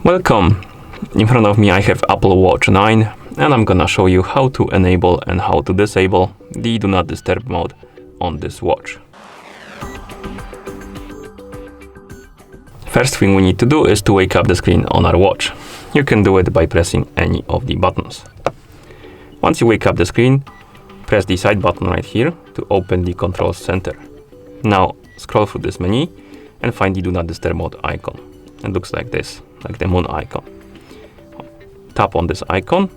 Welcome! In front of me I have Apple Watch 9 and I'm gonna show you how to enable and how to disable the Do Not Disturb mode on this watch. First thing we need to do is to wake up the screen on our watch. You can do it by pressing any of the buttons. Once you wake up the screen, press the side button right here to open the control center. Now scroll through this menu and find the Do Not Disturb mode icon. It looks like this, like the moon icon. Tap on this icon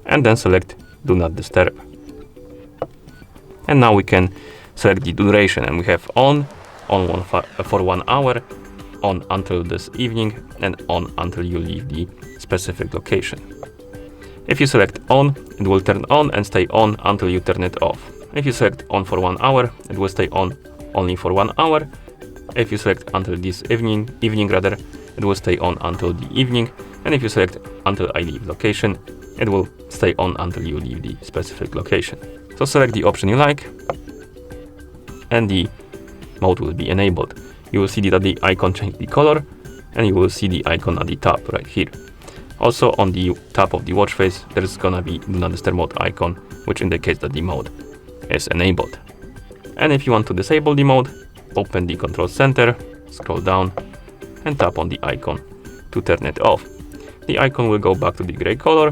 and then select Do Not Disturb. And now we can select the duration, and we have on for 1 hour, on until this evening, and on until you leave the specific location. If you select on, it will turn on and stay on until you turn it off. If you select on for 1 hour, it will stay on only for 1 hour. If you select until this evening, it will stay on until the evening. And if you select until I leave location, it will stay on until you leave the specific location. So select the option you like and the mode will be enabled. You will see that the icon changed the color and you will see the icon at the top right here. Also on the top of the watch face, there is gonna be Do Not Disturb mode icon, which indicates that the mode is enabled. And if you want to disable the mode, open the control center, scroll down and tap on the icon to turn it off. The icon will go back to the gray color.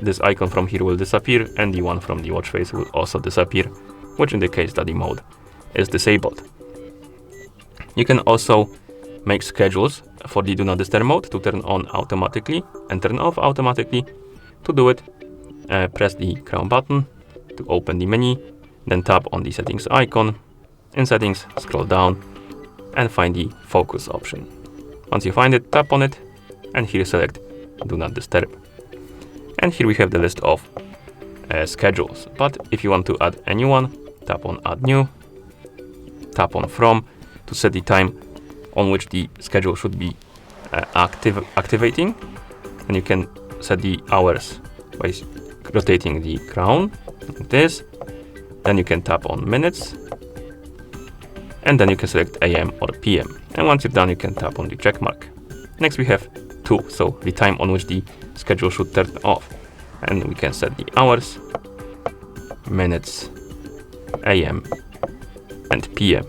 This icon from here will disappear and the one from the watch face will also disappear, which indicates that the mode is disabled. You can also make schedules for the Do Not Disturb mode to turn on automatically and turn off automatically. To do it, press the crown button to open the menu, then tap on the settings icon. In settings, scroll down and find the focus option. Once you find it, tap on it and here select Do Not Disturb. And here we have the list of schedules. But if you want to add a new one, tap on Add New, tap on From to set the time on which the schedule should be activating. And you can set the hours by rotating the crown like this. Then you can tap on minutes and then you can select AM or PM. And once you're done, you can tap on the check mark. Next we have 2, so the time on which the schedule should turn off. And we can set the hours, minutes, AM and PM.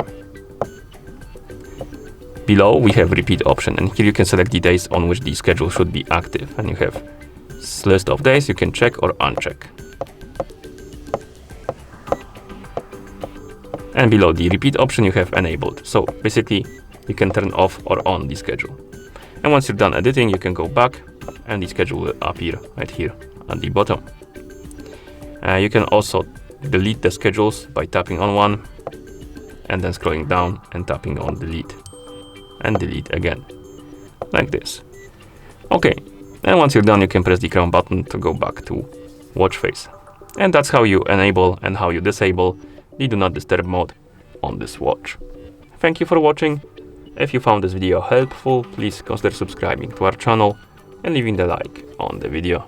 Below we have repeat option, and here you can select the days on which the schedule should be active. And you have this list of days you can check or uncheck. And below the repeat option you have enabled. So basically you can turn off or on the schedule. And once you're done editing, you can go back and the schedule will appear right here at the bottom. You can also delete the schedules by tapping on one and then scrolling down and tapping on delete and delete again, like this. Okay, and once you're done, you can press the crown button to go back to watch face. And that's how you enable and how you disable the Do Not Disturb mode on this watch. Thank you for watching. If you found this video helpful, please consider subscribing to our channel and leaving the like on the video.